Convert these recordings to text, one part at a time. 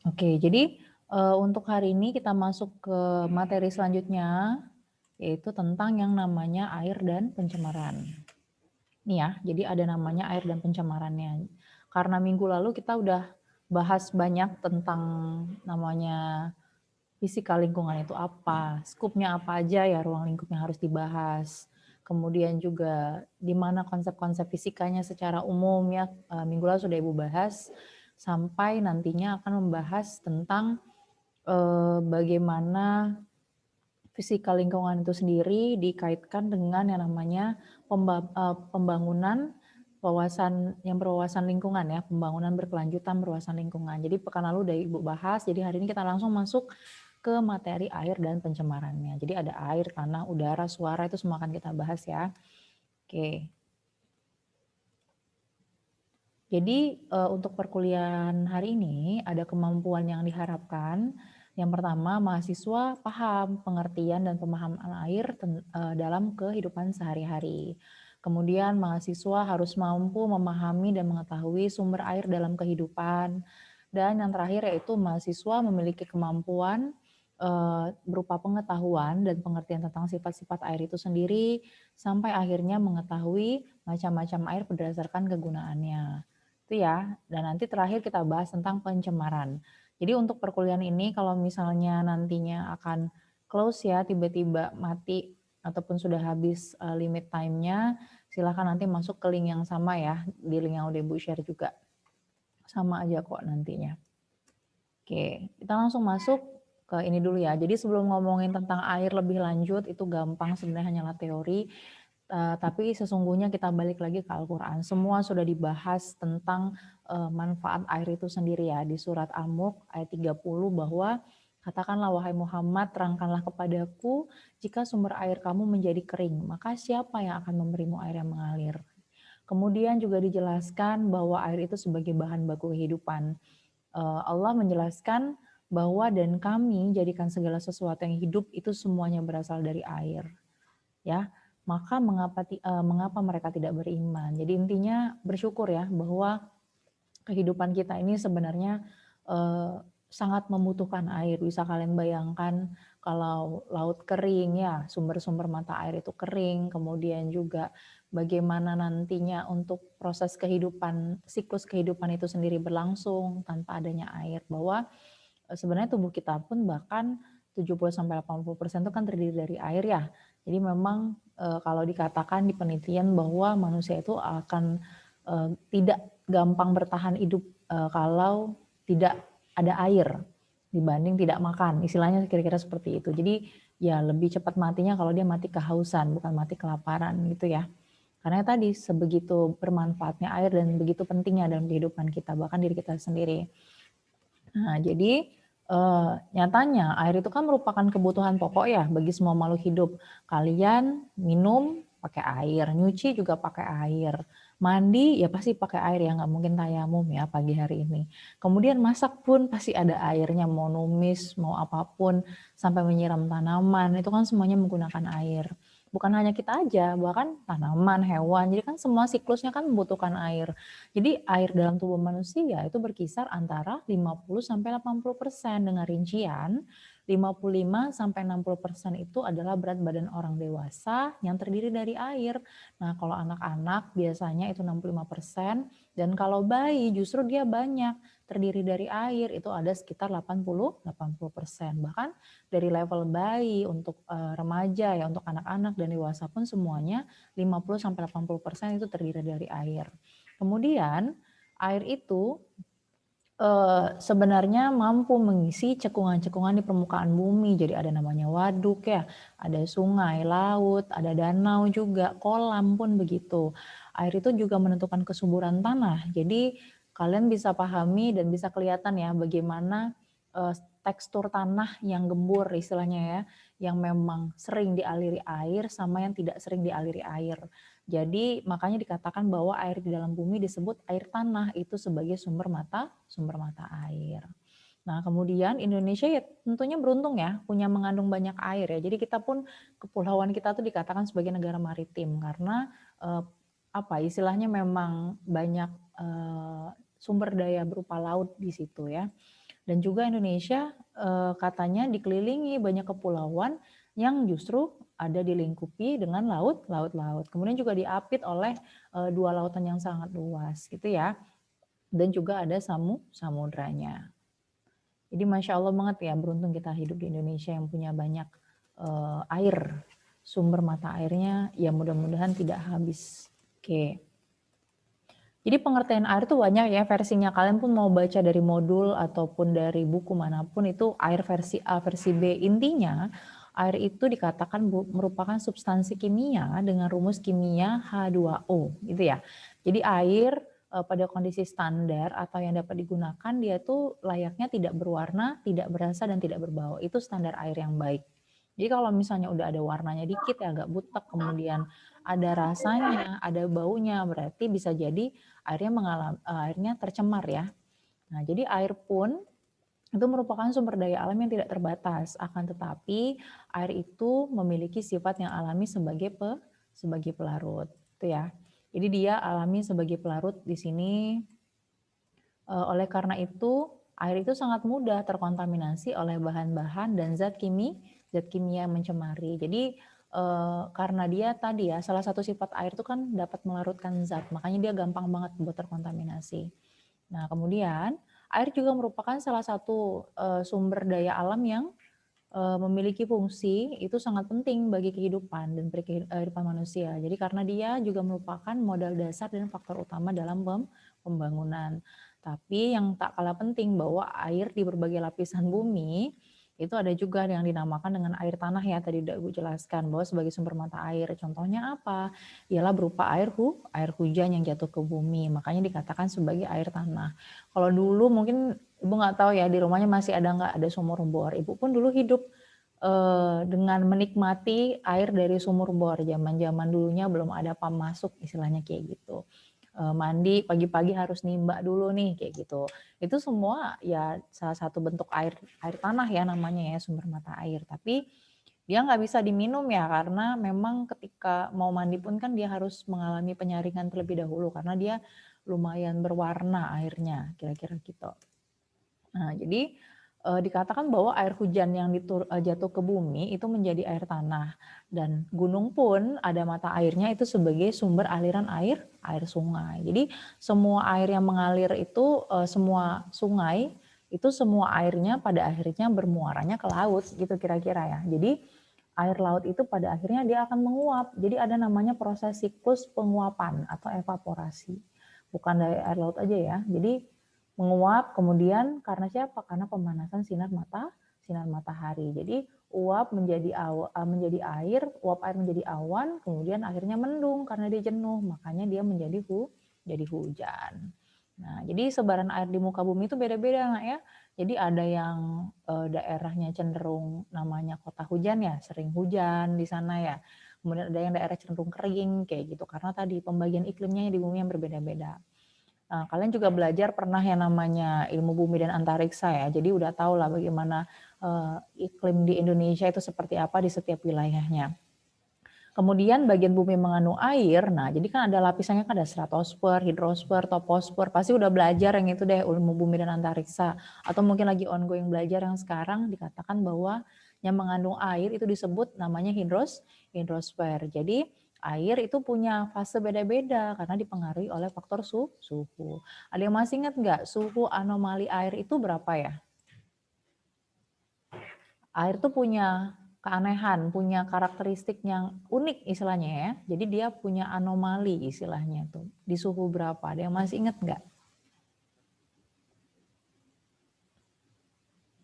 Oke, jadi untuk hari ini kita masuk ke materi selanjutnya, yaitu tentang yang namanya air dan pencemaran. Nih ya, jadi ada namanya air dan pencemarannya. Karena minggu lalu kita udah bahas banyak tentang namanya fisika lingkungan itu apa, skupnya apa aja ya ruang lingkup yang harus dibahas. Kemudian juga di mana konsep-konsep fisikanya secara umum ya, minggu lalu sudah Ibu bahas, sampai nantinya akan membahas tentang bagaimana fisika lingkungan itu sendiri dikaitkan dengan yang namanya pembangunan berwawasan lingkungan ya, pembangunan berkelanjutan berwawasan lingkungan. Jadi pekan lalu udah Ibu bahas, jadi hari ini kita langsung masuk ke materi air dan pencemarannya. Jadi ada air, tanah, udara, suara itu semua akan kita bahas ya. Oke. Jadi untuk perkuliahan hari ini ada kemampuan yang diharapkan. Yang pertama, mahasiswa paham pengertian dan pemahaman air dalam kehidupan sehari-hari. Kemudian mahasiswa harus mampu memahami dan mengetahui sumber air dalam kehidupan. Dan yang terakhir yaitu mahasiswa memiliki kemampuan berupa pengetahuan dan pengertian tentang sifat-sifat air itu sendiri sampai akhirnya mengetahui macam-macam air berdasarkan kegunaannya. Itu ya. Dan nanti terakhir kita bahas tentang pencemaran. Jadi untuk perkuliahan ini kalau misalnya nantinya akan close ya, tiba-tiba mati ataupun sudah habis limit time-nya, silakan nanti masuk ke link yang sama ya, di link yang udah Ibu share juga. Sama aja kok nantinya. Oke, kita langsung masuk ke ini dulu ya. Jadi sebelum ngomongin tentang air lebih lanjut, itu gampang sebenarnya hanyalah teori. Tapi sesungguhnya kita balik lagi ke Al-Quran. Semua sudah dibahas tentang manfaat air itu sendiri ya. Di surat Al-Mulk ayat 30 bahwa katakanlah wahai Muhammad, terangkanlah kepadaku jika sumber air kamu menjadi kering, maka siapa yang akan memberimu air yang mengalir? Kemudian juga dijelaskan bahwa air itu sebagai bahan baku kehidupan. Allah menjelaskan bahwa dan kami jadikan segala sesuatu yang hidup itu semuanya berasal dari air. Ya, maka mengapa mereka tidak beriman? Jadi intinya bersyukur ya bahwa kehidupan kita ini sebenarnya sangat membutuhkan air. Bisa kalian bayangkan kalau laut kering ya, sumber-sumber mata air itu kering, kemudian juga bagaimana nantinya untuk proses kehidupan, siklus kehidupan itu sendiri berlangsung tanpa adanya air. Bahwa sebenarnya tubuh kita pun bahkan 70-80% itu kan terdiri dari air ya. Jadi memang kalau dikatakan di penelitian bahwa manusia itu akan tidak gampang bertahan hidup kalau tidak ada air dibanding tidak makan. Istilahnya kira-kira seperti itu. Jadi ya lebih cepat matinya kalau dia mati kehausan, bukan mati kelaparan gitu ya. Karena tadi sebegitu bermanfaatnya air dan begitu pentingnya dalam kehidupan kita, bahkan diri kita sendiri. Nah, jadi nyatanya air itu kan merupakan kebutuhan pokok ya bagi semua makhluk hidup. Kalian minum pakai air, nyuci juga pakai air, mandi ya pasti pakai air ya, nggak mungkin tayamum ya pagi hari ini. Kemudian masak pun pasti ada airnya, mau numis, mau apapun, sampai menyiram tanaman, itu kan semuanya menggunakan air. Bukan hanya kita aja, bahkan tanaman, hewan, jadi kan semua siklusnya kan membutuhkan air. Jadi air dalam tubuh manusia itu berkisar antara 50-80% dengan rincian 55-60% itu adalah berat badan orang dewasa yang terdiri dari air. Nah, kalau anak-anak biasanya itu 65% dan kalau bayi justru dia banyak terdiri dari air itu ada sekitar 80-80%. Bahkan dari level bayi untuk remaja ya untuk anak-anak dan dewasa pun semuanya 50-80% itu terdiri dari air. Kemudian air itu sebenarnya mampu mengisi cekungan-cekungan di permukaan bumi. Jadi ada namanya waduk ya, ada sungai, laut, ada danau juga, kolam pun begitu. Air itu juga menentukan kesuburan tanah. Jadi kalian bisa pahami dan bisa kelihatan ya bagaimana tekstur tanah yang gembur istilahnya ya, yang memang sering dialiri air sama yang tidak sering dialiri air. Jadi makanya dikatakan bahwa air di dalam bumi disebut air tanah itu sebagai sumber mata air. Nah, kemudian Indonesia ya tentunya beruntung ya punya mengandung banyak air ya. Jadi kita pun kepulauan kita tuh dikatakan sebagai negara maritim karena istilahnya memang banyak sumber daya berupa laut di situ ya. Dan juga Indonesia katanya dikelilingi banyak kepulauan yang justru ada dilingkupi dengan laut-laut. Kemudian juga diapit oleh dua lautan yang sangat luas gitu ya. Dan juga ada samudranya. Jadi Masya Allah banget ya, beruntung kita hidup di Indonesia yang punya banyak air, sumber mata airnya, ya mudah-mudahan tidak habis. Oke. Jadi pengertian air itu banyak ya versinya, kalian pun mau baca dari modul ataupun dari buku manapun itu air versi A, versi B. Intinya air itu dikatakan merupakan substansi kimia dengan rumus kimia H2O gitu ya. Jadi air pada kondisi standar atau yang dapat digunakan dia tuh layaknya tidak berwarna, tidak berasa dan tidak berbau. Itu standar air yang baik. Jadi kalau misalnya udah ada warnanya dikit ya agak butek, kemudian ada rasanya, ada baunya, berarti bisa jadi airnya tercemar ya. Nah, jadi air pun itu merupakan sumber daya alam yang tidak terbatas. Akan tetapi air itu memiliki sifat yang alami sebagai pelarut, itu ya. Jadi dia alami sebagai pelarut di sini. Oleh karena itu, air itu sangat mudah terkontaminasi oleh bahan-bahan dan zat kimia yang mencemari. Jadi karena dia tadi ya, salah satu sifat air itu kan dapat melarutkan zat, makanya dia gampang banget buat terkontaminasi. Nah, kemudian air juga merupakan salah satu sumber daya alam yang memiliki fungsi itu sangat penting bagi kehidupan dan kehidupan manusia. Jadi karena dia juga merupakan modal dasar dan faktor utama dalam pembangunan. Tapi yang tak kalah penting bahwa air di berbagai lapisan bumi itu ada juga yang dinamakan dengan air tanah ya, tadi udah Ibu jelaskan bahwa sebagai sumber mata air. Contohnya apa? Ialah berupa air hujan yang jatuh ke bumi, makanya dikatakan sebagai air tanah. Kalau dulu mungkin Ibu nggak tahu ya di rumahnya masih ada nggak ada sumur bor. Ibu pun dulu hidup dengan menikmati air dari sumur bor. Zaman-zaman dulunya belum ada pam masuk istilahnya kayak gitu. Mandi pagi-pagi harus nimba dulu nih kayak gitu. Itu semua ya salah satu bentuk air tanah ya namanya ya, sumber mata air. Tapi dia nggak bisa diminum ya karena memang ketika mau mandi pun kan dia harus mengalami penyaringan terlebih dahulu karena dia lumayan berwarna airnya kira-kira gitu. Nah, jadi dikatakan bahwa air hujan yang jatuh ke bumi itu menjadi air tanah dan gunung pun ada mata airnya itu sebagai sumber aliran air sungai. Jadi semua air yang mengalir itu semua sungai itu semua airnya pada akhirnya bermuaranya ke laut gitu kira-kira ya. Jadi air laut itu pada akhirnya dia akan menguap. Jadi ada namanya proses siklus penguapan atau evaporasi. Bukan dari air laut aja ya. Jadi menguap kemudian karena siapa? Karena pemanasan sinar matahari. Jadi uap menjadi air, uap air menjadi awan, kemudian akhirnya mendung karena dia jenuh, makanya dia menjadi hujan. Nah, jadi sebaran air di muka bumi itu beda-beda nggak ya? Jadi ada yang daerahnya cenderung namanya kota hujan ya, sering hujan di sana ya. Kemudian ada yang daerah cenderung kering kayak gitu karena tadi pembagian iklimnya di bumi yang berbeda-beda. Nah, kalian juga belajar pernah yang namanya ilmu bumi dan antariksa ya. Jadi udah tahu lah bagaimana iklim di Indonesia itu seperti apa di setiap wilayahnya. Kemudian bagian bumi mengandung air. Nah, jadi kan ada lapisannya kan ada stratosfer, hidrosfer, toposfer. Pasti udah belajar yang itu deh ilmu bumi dan antariksa. Atau mungkin lagi ongoing belajar yang sekarang dikatakan bahwa yang mengandung air itu disebut namanya hidrosfer. Jadi air itu punya fase beda-beda karena dipengaruhi oleh faktor suhu. Ada yang masih ingat nggak suhu anomali air itu berapa ya? Air itu punya keanehan, punya karakteristik yang unik istilahnya ya. Jadi dia punya anomali istilahnya tuh. Di suhu berapa? Ada yang masih ingat nggak?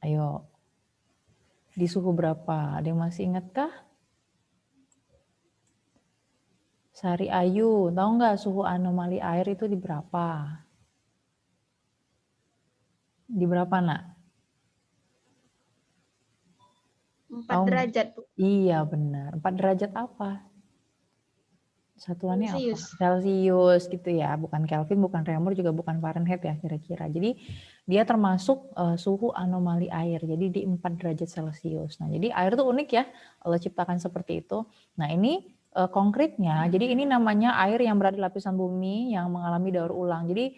Ayo. Di suhu berapa? Ada yang masih ingat kah? Sari Ayu, tahu nggak suhu anomali air itu di berapa? Di berapa, Nak? 4 derajat, Bu. Iya, benar. 4 derajat apa? Satuannya apa? Celsius. Celsius gitu ya, bukan Kelvin, bukan Reaumur, juga bukan Fahrenheit ya kira-kira. Jadi dia termasuk suhu anomali air, jadi di 4 derajat Celcius. Nah, jadi air itu unik ya, Allah ciptakan seperti itu. Nah, ini konkretnya, jadi ini namanya air yang berada di lapisan bumi yang mengalami daur ulang. Jadi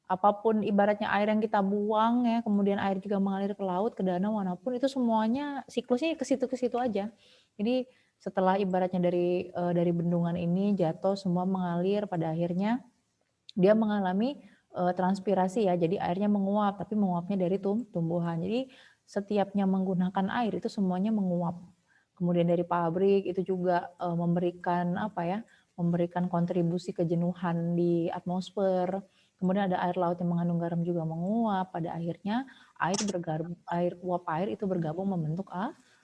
apapun ibaratnya air yang kita buang ya, kemudian air juga mengalir ke laut, ke danau manapun itu semuanya siklusnya ke situ aja. Jadi setelah ibaratnya dari bendungan ini jatuh semua mengalir pada akhirnya dia mengalami, transpirasi ya, jadi airnya menguap, tapi menguapnya dari tumbuhan. Jadi setiapnya menggunakan air itu semuanya menguap. Kemudian dari pabrik itu juga, memberikan apa ya, memberikan kontribusi kejenuhan di atmosfer. Kemudian ada air laut yang mengandung garam juga menguap, pada akhirnya uap air itu bergabung membentuk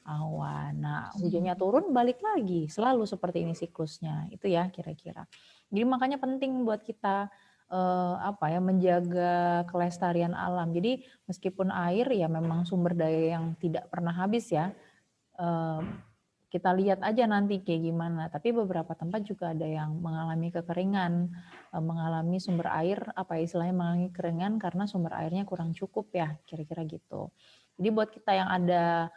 awan. Nah, hujannya turun balik lagi, selalu seperti ini siklusnya, itu ya kira-kira. Jadi makanya penting buat kita apa ya, menjaga kelestarian alam. Jadi meskipun air ya memang sumber daya yang tidak pernah habis ya, eee, kita lihat aja nanti kayak gimana. Tapi beberapa tempat juga ada yang mengalami kekeringan, mengalami sumber air, apa ya, istilahnya mengalami kekeringan karena sumber airnya kurang cukup ya, kira-kira gitu. Jadi buat kita yang ada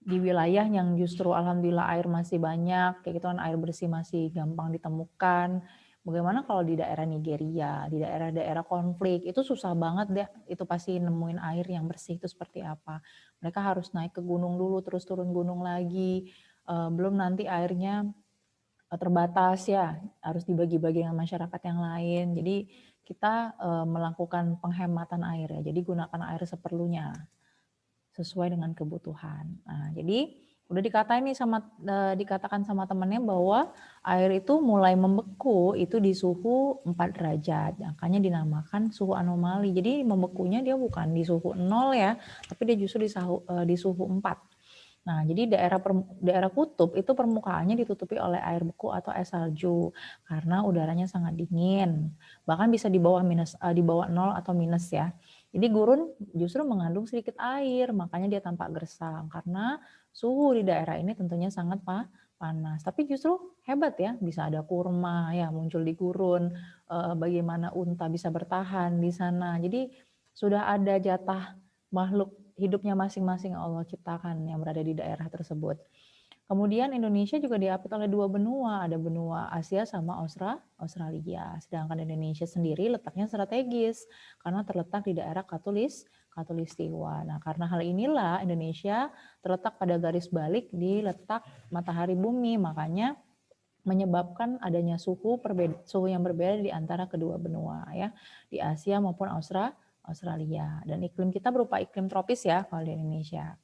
di wilayah yang justru alhamdulillah air masih banyak, kayak gitu kan, air bersih masih gampang ditemukan. Bagaimana kalau di daerah Nigeria, di daerah-daerah konflik, itu susah banget deh, itu pasti nemuin air yang bersih itu seperti apa. Mereka harus naik ke gunung dulu, terus turun gunung lagi, belum nanti airnya terbatas ya, harus dibagi-bagi dengan masyarakat yang lain. Jadi kita melakukan penghematan air ya, jadi gunakan air seperlunya sesuai dengan kebutuhan. Nah, jadi udah dikatakan sama temannya bahwa air itu mulai membeku itu di suhu 4 derajat. Makanya dinamakan suhu anomali. Jadi membekunya dia bukan di suhu 0 ya, tapi dia justru di suhu 4. Nah, jadi daerah kutub itu permukaannya ditutupi oleh air beku atau es salju karena udaranya sangat dingin. Bahkan bisa di bawah 0 atau minus ya. Jadi gurun justru mengandung sedikit air, makanya dia tampak gersang karena suhu di daerah ini tentunya sangat panas. Tapi justru hebat ya, bisa ada kurma ya muncul di gurun, bagaimana unta bisa bertahan di sana. Jadi sudah ada jatah makhluk hidupnya masing-masing yang Allah ciptakan yang berada di daerah tersebut. Kemudian Indonesia juga diapit oleh 2 benua, ada benua Asia sama Australia. Sedangkan Indonesia sendiri letaknya strategis karena terletak di daerah Khatulistiwa. Nah, karena hal inilah Indonesia terletak pada garis balik di letak matahari bumi, makanya menyebabkan adanya suhu yang berbeda di antara kedua benua ya, di Asia maupun Australia. Dan iklim kita berupa iklim tropis ya kalau di Indonesia.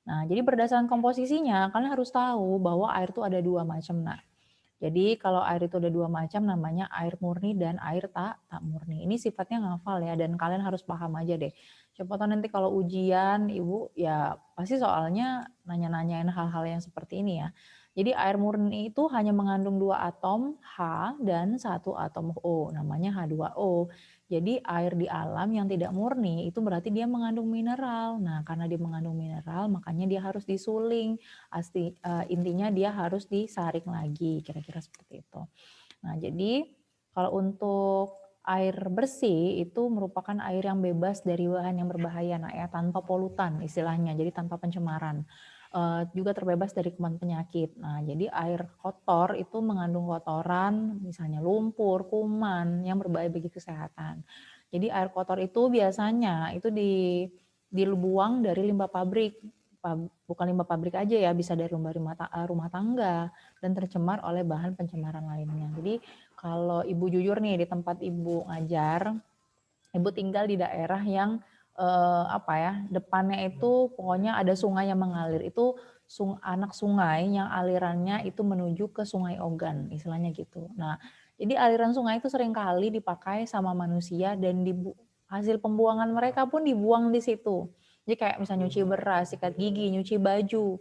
Nah, jadi berdasarkan komposisinya, kalian harus tahu bahwa air itu ada 2 macam. Nah, jadi kalau air itu ada 2 macam namanya air murni dan air tak murni. Ini sifatnya ngafal ya dan kalian harus paham aja deh. Siapa tahu nanti kalau ujian Ibu ya pasti soalnya nanya-nanyain hal-hal yang seperti ini ya. Jadi air murni itu hanya mengandung 2 atom H dan 1 atom O, namanya H2O. Jadi air di alam yang tidak murni itu berarti dia mengandung mineral. Nah, karena dia mengandung mineral makanya dia harus disuling. Intinya dia harus disaring lagi, kira-kira seperti itu. Nah, jadi kalau untuk air bersih itu merupakan air yang bebas dari bahan yang berbahaya, nah ya, tanpa polutan istilahnya, jadi tanpa pencemaran. Juga terbebas dari kuman penyakit. Nah, jadi air kotor itu mengandung kotoran, misalnya lumpur, kuman yang berbahaya bagi kesehatan. Jadi air kotor itu biasanya itu dibuang dari limbah pabrik, bukan limbah pabrik aja ya, bisa dari rumah tangga dan tercemar oleh bahan pencemaran lainnya. Jadi kalau Ibu jujur nih di tempat Ibu ngajar, Ibu tinggal di daerah yang apa ya, depannya itu pokoknya ada sungai yang mengalir. Itu anak sungai yang alirannya itu menuju ke Sungai Ogan, istilahnya gitu. Nah, jadi aliran sungai itu seringkali dipakai sama manusia dan hasil pembuangan mereka pun dibuang di situ. Jadi kayak misalnya nyuci beras, sikat gigi, nyuci baju.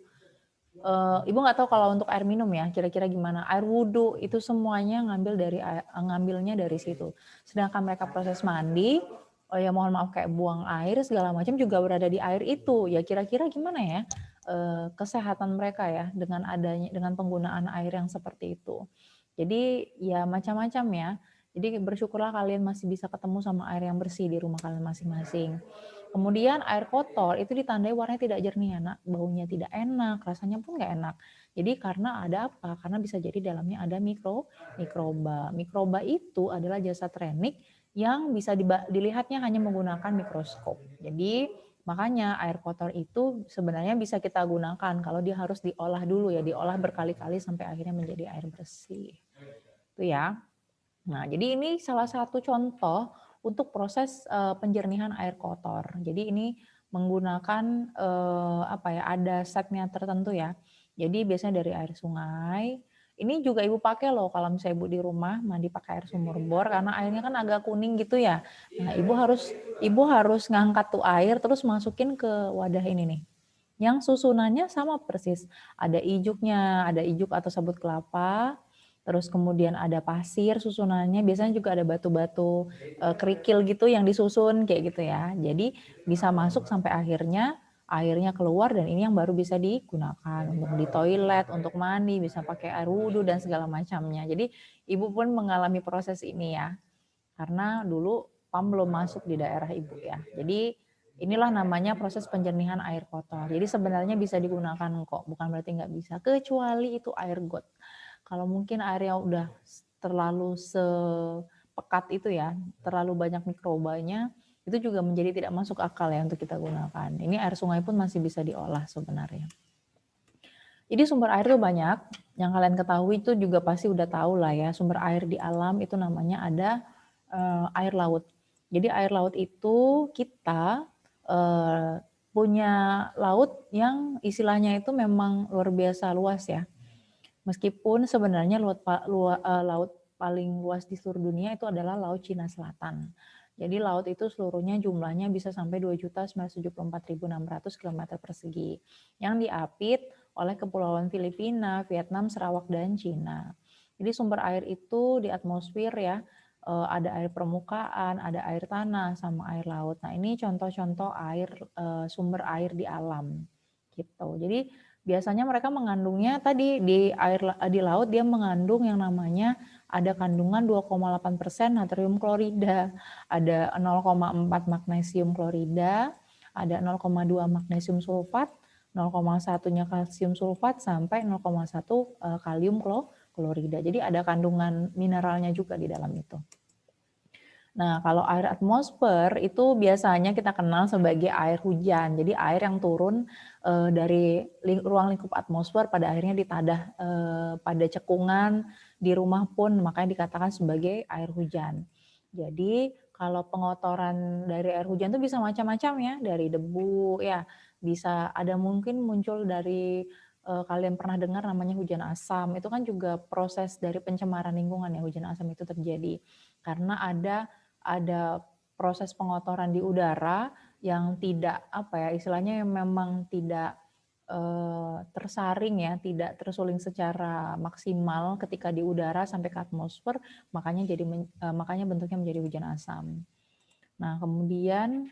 Ibu nggak tahu kalau untuk air minum ya, kira-kira gimana. Air wudhu itu semuanya ngambilnya dari situ. Sedangkan mereka proses mandi, oh ya mohon maaf kayak buang air segala macam juga berada di air itu. Ya kira-kira gimana ya kesehatan mereka ya dengan penggunaan air yang seperti itu. Jadi ya macam-macam ya. Jadi bersyukurlah kalian masih bisa ketemu sama air yang bersih di rumah kalian masing-masing. Kemudian air kotor itu ditandai warnanya tidak jernih, baunya tidak enak, rasanya pun nggak enak. Jadi karena ada apa? Karena bisa jadi dalamnya ada mikroba. Mikroba itu adalah jasad renik yang bisa dilihatnya hanya menggunakan mikroskop. Jadi makanya air kotor itu sebenarnya bisa kita gunakan kalau dia harus diolah dulu ya, diolah berkali-kali sampai akhirnya menjadi air bersih. Itu ya. Nah, jadi ini salah satu contoh untuk proses penjernihan air kotor. Jadi ini menggunakan ada stepnya tertentu ya. Jadi biasanya dari air sungai. Ini juga ibu pakai loh kalau misalnya ibu di rumah mandi pakai air sumur bor karena airnya kan agak kuning gitu ya. Nah, ibu harus ngangkat tuh air terus masukin ke wadah ini nih. Yang susunannya sama persis. Ada ijuknya, ada ijuk atau sabut kelapa, terus kemudian ada pasir susunannya, biasanya juga ada batu-batu kerikil gitu yang disusun kayak gitu ya. Jadi bisa masuk sampai airnya keluar dan ini yang baru bisa digunakan untuk di toilet, untuk mandi, bisa pakai air wudhu dan segala macamnya. Jadi ibu pun mengalami proses ini ya, karena dulu PAM belum masuk di daerah ibu ya. Jadi inilah namanya proses penjernihan air kotor. Jadi sebenarnya bisa digunakan kok, bukan berarti nggak bisa, kecuali itu air got. Kalau mungkin airnya udah terlalu sepekat itu ya, terlalu banyak mikrobanya, itu juga menjadi tidak masuk akal ya untuk kita gunakan. Ini air sungai pun masih bisa diolah sebenarnya. Jadi sumber air itu banyak, yang kalian ketahui itu juga pasti udah tahu lah ya, sumber air di alam itu namanya ada air laut. Jadi air laut itu kita punya laut yang istilahnya itu memang luar biasa luas ya. Meskipun sebenarnya laut paling luas di seluruh dunia itu adalah Laut Cina Selatan. Jadi laut itu seluruhnya jumlahnya bisa sampai 2.974.600 km persegi yang diapit oleh Kepulauan Filipina, Vietnam, Sarawak, dan Cina. Jadi sumber air itu di atmosfer ya, ada air permukaan, ada air tanah, sama air laut. Nah ini contoh-contoh sumber air di alam gitu. Jadi biasanya mereka mengandungnya tadi di laut dia mengandung yang namanya ada kandungan 2,8% natrium klorida, ada 0,4 magnesium klorida, ada 0,2 magnesium sulfat, 0,1-nya kalsium sulfat sampai 0,1 kalium klorida. Jadi ada kandungan mineralnya juga di dalam itu. Nah, kalau air atmosfer itu biasanya kita kenal sebagai air hujan. Jadi air yang turun dari ruang lingkup atmosfer pada akhirnya ditadah pada cekungan di rumah pun makanya dikatakan sebagai air hujan. Jadi kalau pengotoran dari air hujan itu bisa macam-macam ya, dari debu ya, bisa ada mungkin muncul dari kalian pernah dengar namanya hujan asam. Itu kan juga proses dari pencemaran lingkungan ya, hujan asam itu terjadi. Karena ada proses pengotoran di udara yang tidak istilahnya yang memang tidak tersaring ya, tidak tersuling secara maksimal ketika di udara sampai ke atmosfer, makanya bentuknya menjadi hujan asam. Nah, kemudian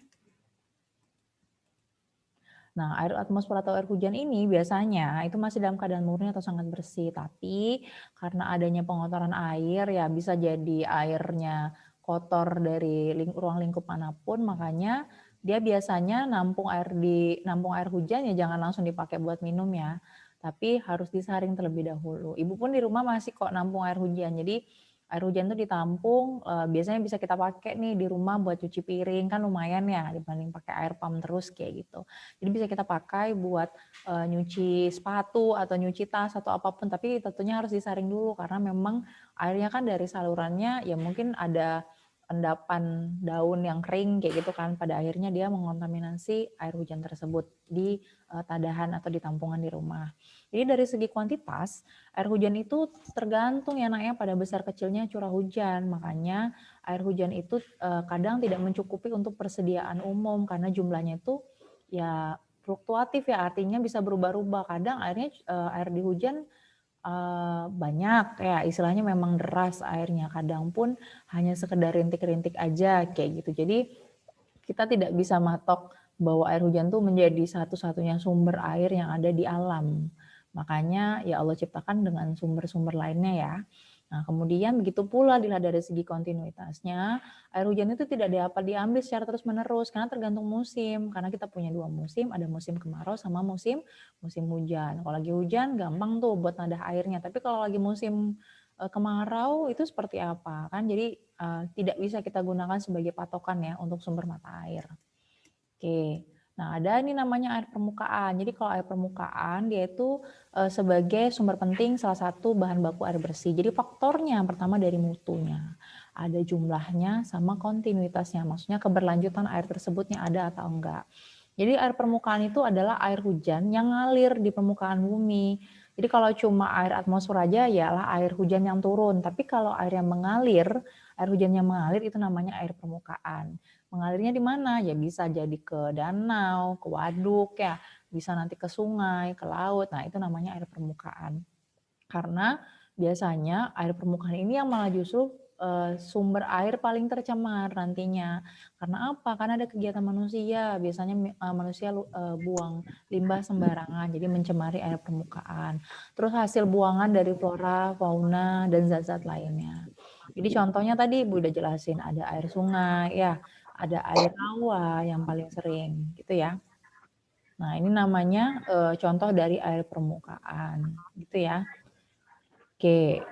air atmosfer atau air hujan ini biasanya itu masih dalam keadaan murni atau sangat bersih, tapi karena adanya pengotoran air ya bisa jadi airnya kotor dari ruang lingkup manapun, makanya dia biasanya nampung air hujan ya jangan langsung dipakai buat minum ya, tapi harus disaring terlebih dahulu. Ibu pun di rumah masih kok nampung air hujan, jadi air hujan itu ditampung, biasanya bisa kita pakai nih di rumah buat cuci piring, kan lumayan ya dibanding pakai air pump terus kayak gitu. Jadi bisa kita pakai buat nyuci sepatu atau nyuci tas atau apapun, tapi tentunya harus disaring dulu karena memang airnya kan dari salurannya ya mungkin ada endapan daun yang kering kayak gitu kan, pada akhirnya dia mengontaminasi air hujan tersebut di tadahan atau di tampungan di rumah. Jadi dari segi kuantitas, air hujan itu tergantung ya naknya pada besar kecilnya curah hujan. Makanya air hujan itu kadang tidak mencukupi untuk persediaan umum karena jumlahnya itu ya fluktuatif ya, artinya bisa berubah-ubah. Kadang air di hujan banyak ya, istilahnya memang deras airnya. Kadang pun hanya sekedar rintik-rintik aja kayak gitu. Jadi kita tidak bisa matok bahwa air hujan tuh menjadi satu-satunya sumber air yang ada di alam. Makanya ya Allah ciptakan dengan sumber-sumber lainnya ya. Nah, kemudian begitu pula dilihat dari segi kontinuitasnya, air hujan itu tidak dapat diambil secara terus-menerus karena tergantung musim. Karena kita punya 2 musim, ada musim kemarau sama musim hujan. Kalau lagi hujan gampang tuh buat nadah airnya, tapi kalau lagi musim kemarau itu seperti apa kan. Jadi tidak bisa kita gunakan sebagai patokan ya untuk sumber mata air. Oke. Nah, ada ini namanya air permukaan. Jadi kalau air permukaan dia itu sebagai sumber penting salah satu bahan baku air bersih. Jadi faktornya yang pertama dari mutunya. Ada jumlahnya sama kontinuitasnya. Maksudnya keberlanjutan air tersebutnya ada atau enggak. Jadi air permukaan itu adalah air hujan yang ngalir di permukaan bumi. Jadi kalau cuma air atmosfer aja yalah air hujan yang turun. Tapi kalau air yang mengalir, air hujan yang mengalir itu namanya air permukaan. Mengalirnya di mana? Ya bisa jadi ke danau, ke waduk ya, bisa nanti ke sungai, ke laut. Nah, itu namanya air permukaan. Karena biasanya air permukaan ini yang malah justru sumber air paling tercemar nantinya. Karena apa? Karena ada kegiatan manusia. Biasanya manusia buang limbah sembarangan, jadi mencemari air permukaan. Terus hasil buangan dari flora, fauna, dan zat-zat lainnya. Jadi contohnya tadi Ibu udah jelasin, ada air sungai, ya, ada air rawa yang paling sering, gitu ya. Nah, ini namanya contoh dari air permukaan, gitu ya. Oke,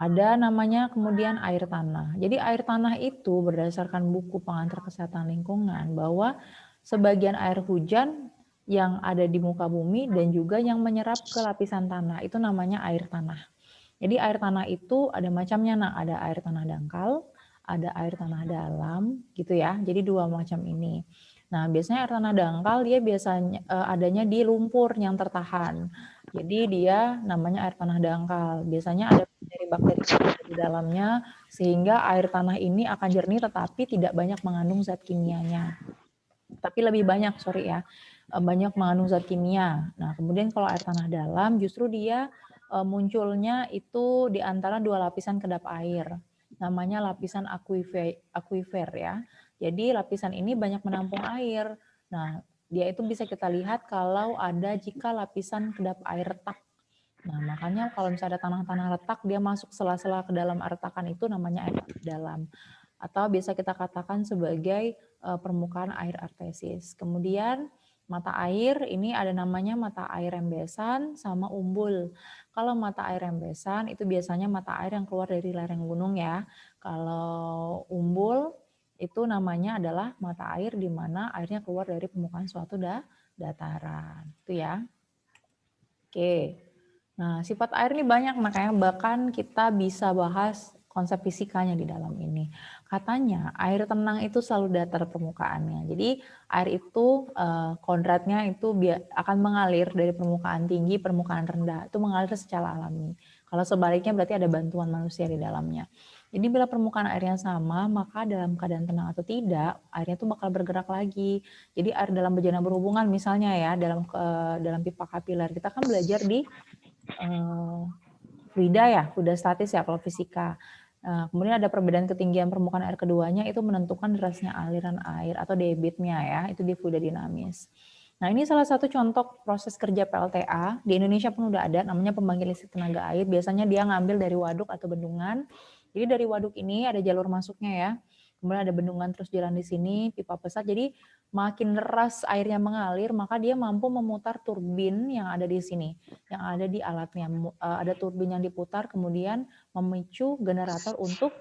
ada namanya kemudian air tanah. Jadi air tanah itu berdasarkan buku pengantar kesehatan lingkungan bahwa sebagian air hujan yang ada di muka bumi dan juga yang menyerap ke lapisan tanah itu namanya air tanah. Jadi air tanah itu ada macamnya, nah ada air tanah dangkal, ada air tanah dalam gitu ya. Jadi dua macam ini. Nah, biasanya air tanah dangkal dia biasanya adanya di lumpur yang tertahan. Jadi dia namanya air tanah dangkal. Biasanya ada bakteri-bakteri di dalamnya sehingga air tanah ini akan jernih tetapi tidak banyak mengandung zat kimianya. Tapi lebih banyak, sorry ya, banyak mengandung zat kimia. Nah, kemudian kalau air tanah dalam justru dia munculnya itu di antara dua lapisan kedap air. Namanya lapisan aquifer ya. Jadi lapisan ini banyak menampung air. Nah, dia itu bisa kita lihat kalau ada jika lapisan kedap air retak. Nah, makanya kalau misalnya ada tanah-tanah retak, dia masuk sela-sela ke dalam retakan itu namanya air dalam. Atau bisa kita katakan sebagai permukaan air artesis. Kemudian mata air ini ada namanya mata air rembesan sama umbul. Kalau mata air rembesan itu biasanya mata air yang keluar dari lereng gunung ya. Kalau umbul itu namanya adalah mata air di mana airnya keluar dari permukaan suatu dataran. Itu ya. Oke. Nah, sifat air ini banyak, makanya bahkan kita bisa bahas konsep fisikanya di dalam ini. Katanya air tenang itu selalu datar permukaannya. Jadi air itu kodratnya itu akan mengalir dari permukaan tinggi, permukaan rendah. Itu mengalir secara alami. Kalau sebaliknya berarti ada bantuan manusia di dalamnya. Jadi bila permukaan airnya sama, maka dalam keadaan tenang atau tidak, airnya itu bakal bergerak lagi. Jadi air dalam bejana berhubungan misalnya ya, dalam pipa kapiler. Kita kan belajar di fluida statis ya kalau fisika. Kemudian ada perbedaan ketinggian permukaan air keduanya itu menentukan derasnya aliran air atau debitnya ya, itu di fluida dinamis. Nah, ini salah satu contoh proses kerja PLTA. Di Indonesia pun udah ada, namanya pembangkit listrik tenaga air. Biasanya dia ngambil dari waduk atau bendungan. Jadi dari waduk ini ada jalur masuknya ya. Kemudian ada bendungan terus jalan di sini, pipa pesat. Jadi makin deras airnya mengalir, maka dia mampu memutar turbin yang ada di sini, yang ada di alatnya. Ada turbin yang diputar, kemudian memicu generator untuk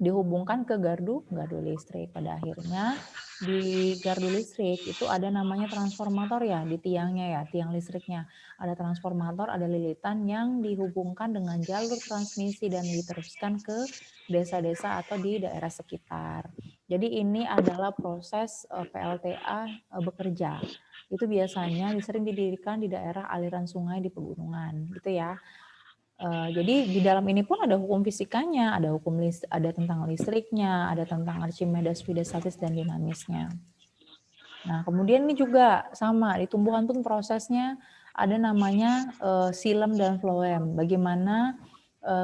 dihubungkan ke gardu listrik. Pada akhirnya di gardu listrik itu ada namanya transformator ya, di tiangnya ya, tiang listriknya. Ada transformator, ada lilitan yang dihubungkan dengan jalur transmisi dan diteruskan ke desa-desa atau di daerah sekitar. Jadi ini adalah proses PLTA bekerja. Itu biasanya sering didirikan di daerah aliran sungai di pegunungan, gitu ya. Jadi di dalam ini pun ada hukum fisikanya, ada tentang listriknya, ada tentang Archimedes, statis dan dinamisnya. Nah, kemudian ini juga sama di tumbuhan pun prosesnya ada namanya xilem dan floem. Bagaimana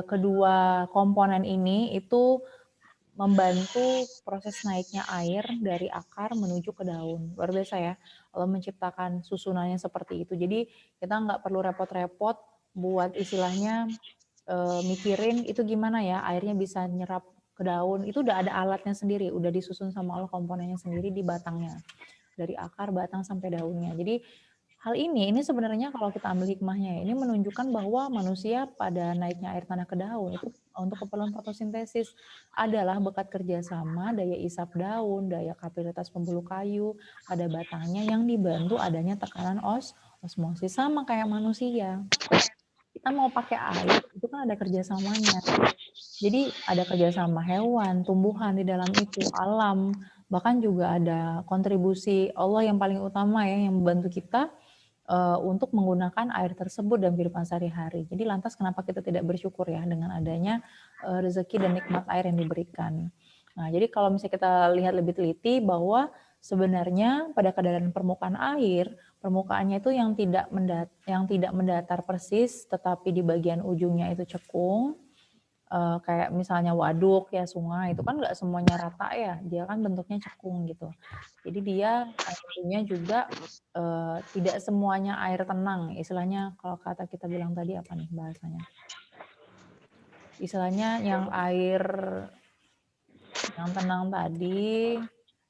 kedua komponen ini itu membantu proses naiknya air dari akar menuju ke daun. Luar biasa ya, Allah menciptakan susunannya seperti itu. Jadi kita nggak perlu repot-repot buat istilahnya mikirin itu gimana ya airnya bisa nyerap ke daun. Itu udah ada alatnya sendiri, udah disusun sama Allah komponennya sendiri di batangnya. Dari akar, batang, sampai daunnya. Jadi Hal ini sebenarnya kalau kita ambil hikmahnya ya, ini menunjukkan bahwa manusia pada naiknya air tanah ke daun itu untuk keperluan fotosintesis adalah berkat kerjasama daya isap daun, daya kapilitas pembuluh kayu pada batangnya yang dibantu adanya tekanan osmosis sama kayak manusia. Kita mau pakai air itu kan ada kerjasamanya. Jadi ada kerjasama hewan, tumbuhan di dalam itu, alam, bahkan juga ada kontribusi Allah yang paling utama ya yang membantu kita untuk menggunakan air tersebut dalam kehidupan sehari-hari. Jadi lantas kenapa kita tidak bersyukur ya dengan adanya rezeki dan nikmat air yang diberikan. Nah, jadi kalau misalnya kita lihat lebih teliti bahwa sebenarnya pada keadaan permukaan air, permukaannya itu yang tidak mendatar persis, tetapi di bagian ujungnya itu cekung, kayak misalnya waduk ya, sungai itu kan nggak semuanya rata ya, dia kan bentuknya cekung gitu. Jadi dia tentunya juga tidak semuanya air tenang, istilahnya kalau kata kita bilang tadi apa nih bahasanya? Istilahnya yang air yang tenang tadi,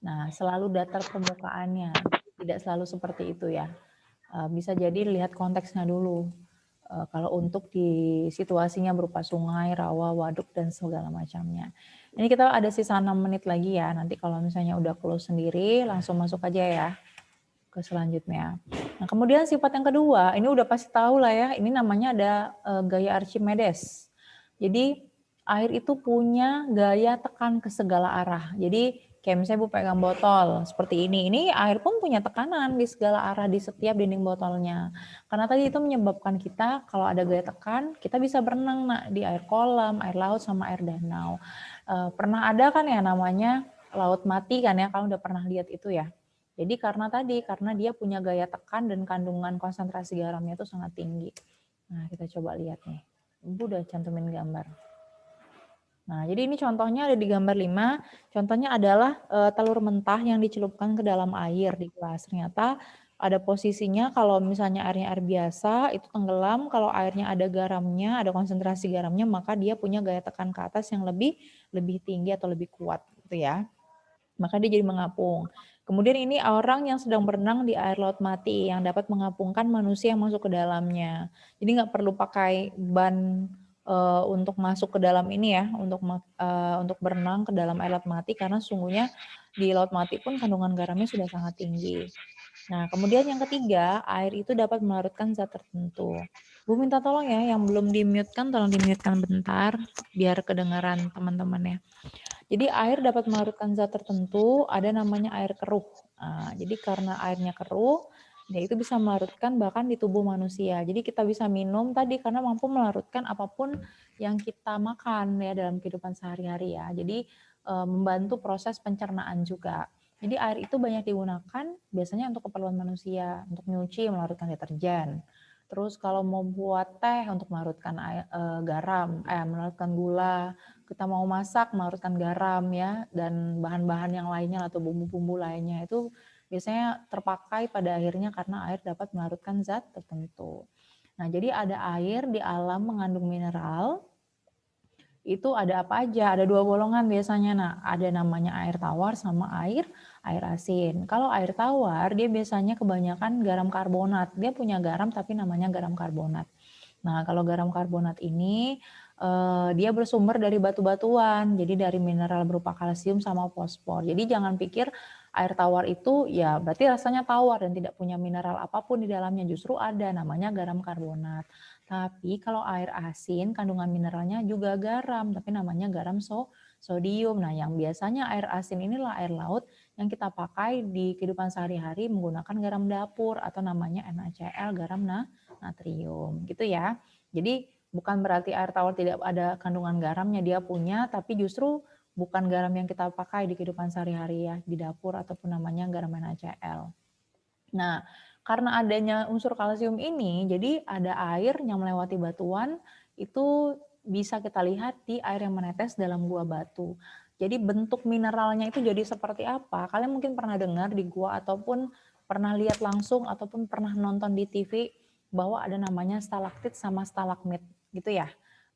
nah selalu datar permukaannya, tidak selalu seperti itu ya. Bisa jadi lihat konteksnya dulu. Kalau untuk di situasinya berupa sungai, rawa, waduk, dan segala macamnya. Ini kita ada sisa 6 menit lagi ya, nanti kalau misalnya udah close sendiri, langsung masuk aja ya ke selanjutnya. Nah, kemudian sifat yang kedua, ini udah pasti tahu lah ya, ini namanya ada gaya Archimedes. Jadi air itu punya gaya tekan ke segala arah. Jadi kayak misalnya Bu pegang botol seperti ini air pun punya tekanan di segala arah di setiap dinding botolnya. Karena tadi itu menyebabkan kita kalau ada gaya tekan, kita bisa berenang di air kolam, air laut, sama air danau. Pernah ada kan ya namanya laut mati kan ya, kalau udah pernah lihat itu ya. Jadi karena dia punya gaya tekan dan kandungan konsentrasi garamnya itu sangat tinggi. Nah, kita coba lihat nih. Ibu udah cantumin gambar. Nah, jadi ini contohnya ada di gambar 5. Contohnya adalah telur mentah yang dicelupkan ke dalam air di gelas. Ternyata ada posisinya kalau misalnya airnya air biasa itu tenggelam, kalau airnya ada garamnya, ada konsentrasi garamnya, maka dia punya gaya tekan ke atas yang lebih tinggi atau lebih kuat gitu ya. Maka dia jadi mengapung. Kemudian ini orang yang sedang berenang di air laut mati yang dapat mengapungkan manusia yang masuk ke dalamnya. Jadi nggak perlu pakai ban untuk masuk ke dalam ini ya, untuk berenang ke dalam air laut mati karena sungguhnya di laut mati pun kandungan garamnya sudah sangat tinggi. Nah, kemudian yang ketiga, air itu dapat melarutkan zat tertentu. Bu minta tolong ya, yang belum di-mute kan tolong di-mute-kan bentar biar kedengaran teman-teman ya. Jadi air dapat melarutkan zat tertentu, ada namanya air keruh. Nah, jadi karena airnya keruh, dia itu bisa melarutkan bahkan di tubuh manusia. Jadi kita bisa minum tadi karena mampu melarutkan apapun yang kita makan ya dalam kehidupan sehari-hari ya. Jadi membantu proses pencernaan juga. Jadi air itu banyak digunakan biasanya untuk keperluan manusia, untuk nyuci, melarutkan deterjen. Terus kalau mau buat teh untuk melarutkan garam, melarutkan gula, kita mau masak melarutkan garam ya dan bahan-bahan yang lainnya atau bumbu-bumbu lainnya itu biasanya terpakai pada akhirnya karena air dapat melarutkan zat tertentu. Nah, jadi ada air di alam mengandung mineral, itu ada apa aja? Ada 2 golongan biasanya. Nah, ada namanya air tawar sama air asin. Kalau air tawar dia biasanya kebanyakan garam karbonat. Dia punya garam tapi namanya garam karbonat. Nah, kalau garam karbonat ini dia bersumber dari batu-batuan, jadi dari mineral berupa kalsium sama fosfor. Jadi jangan pikir air tawar itu ya berarti rasanya tawar dan tidak punya mineral apapun di dalamnya, justru ada namanya garam karbonat. Tapi kalau air asin kandungan mineralnya juga garam, tapi namanya garam sodium. Nah, yang biasanya air asin inilah air laut yang kita pakai di kehidupan sehari-hari menggunakan garam dapur atau namanya NaCl, garam natrium gitu ya. Jadi bukan berarti air tawar tidak ada kandungan garamnya, dia punya, tapi justru bukan garam yang kita pakai di kehidupan sehari-hari ya, di dapur ataupun namanya garam NaCl. Nah, karena adanya unsur kalsium ini, jadi ada air yang melewati batuan, itu bisa kita lihat di air yang menetes dalam gua batu. Jadi bentuk mineralnya itu jadi seperti apa? Kalian mungkin pernah dengar di gua ataupun pernah lihat langsung ataupun pernah nonton di TV bahwa ada namanya stalaktit sama stalagmit gitu ya.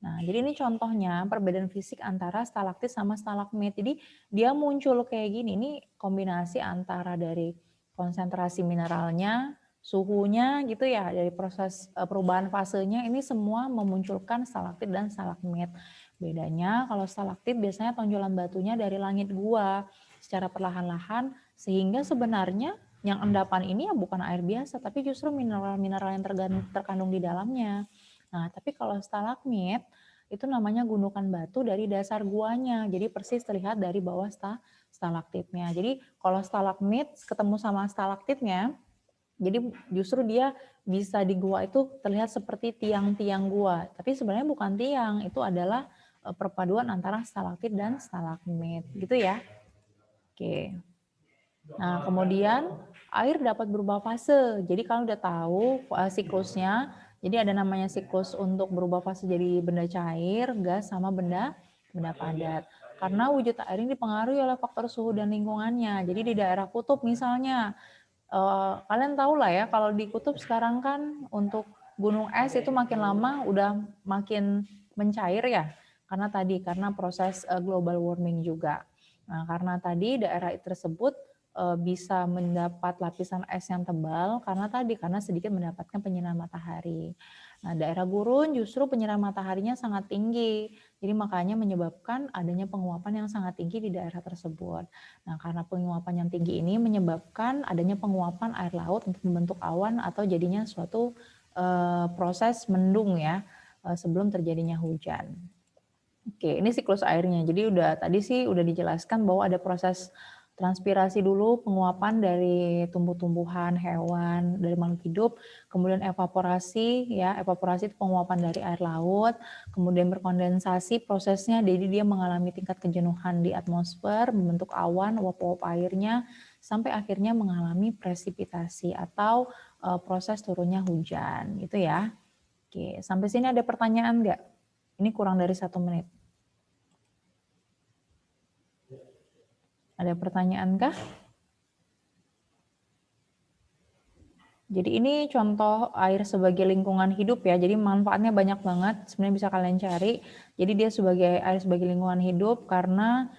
Nah, jadi ini contohnya perbedaan fisik antara stalaktit sama stalagmit. Jadi dia muncul kayak gini, ini kombinasi antara dari konsentrasi mineralnya suhunya gitu ya, dari proses perubahan fasenya ini semua memunculkan stalaktit dan stalagmit. Bedanya kalau stalaktit biasanya tonjolan batunya dari langit gua secara perlahan-lahan, sehingga sebenarnya yang endapan ini ya bukan air biasa, tapi justru mineral-mineral yang terkandung di dalamnya. Nah, tapi kalau stalagmit itu namanya gundukan batu dari dasar guanya, jadi persis terlihat dari bawah stalaktitnya. Jadi kalau stalagmit ketemu sama stalaktitnya, jadi justru dia bisa di gua itu terlihat seperti tiang-tiang gua, tapi sebenarnya bukan tiang, itu adalah perpaduan antara stalaktit dan stalagmit, gitu ya. Oke. Nah, kemudian air dapat berubah fase. Jadi kalau udah tahu siklusnya, jadi ada namanya siklus untuk berubah fase jadi benda cair, gas, sama benda padat. Karena wujud air ini dipengaruhi oleh faktor suhu dan lingkungannya. Jadi di daerah kutub misalnya, kalian tahu lah ya, kalau di kutub sekarang kan untuk gunung es itu makin lama udah makin mencair ya, karena proses global warming juga. Nah, karena tadi daerah tersebut bisa mendapat lapisan es yang tebal karena sedikit mendapatkan penyinaran matahari. Nah, daerah gurun justru penyinaran mataharinya sangat tinggi, jadi makanya menyebabkan adanya penguapan yang sangat tinggi di daerah tersebut. Nah, karena penguapan yang tinggi ini menyebabkan adanya penguapan air laut untuk membentuk awan atau jadinya suatu proses mendung ya sebelum terjadinya hujan. Oke, ini siklus airnya. Jadi tadi sih udah dijelaskan bahwa ada proses transpirasi dulu, penguapan dari tumbuh-tumbuhan, hewan, dari makhluk hidup, kemudian evaporasi ya, evaporasi itu penguapan dari air laut, kemudian berkondensasi prosesnya, jadi dia mengalami tingkat kejenuhan di atmosfer, membentuk awan, uap-uap airnya, sampai akhirnya mengalami presipitasi atau proses turunnya hujan, gitu ya. Oke, sampai sini ada pertanyaan nggak? Ini kurang dari 1 menit. Ada pertanyaan kah? Jadi ini contoh air sebagai lingkungan hidup ya. Jadi manfaatnya banyak banget. Sebenarnya bisa kalian cari. Jadi dia sebagai air sebagai lingkungan hidup karena